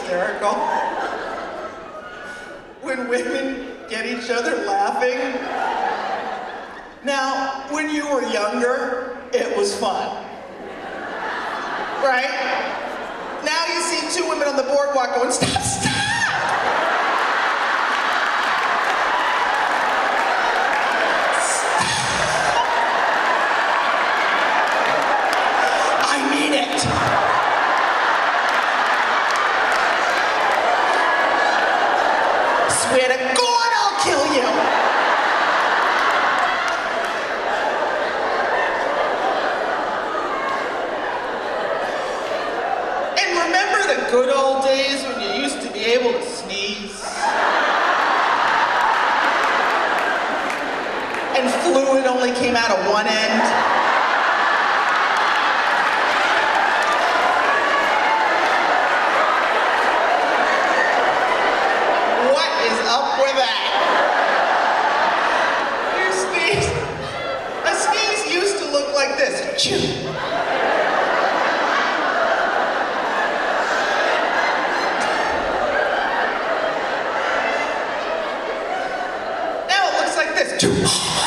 hysterical? When women get each other laughing. Now, when you were younger, it was fun. Right? Now you see two women on the boardwalk going, stop, stop! Swear to God, I'll kill you. And remember the good old days when you used to be able to sneeze? And fluid only came out of one end? Up with that. A sneeze used to look like this. Achoo. Now it looks like this. Achoo.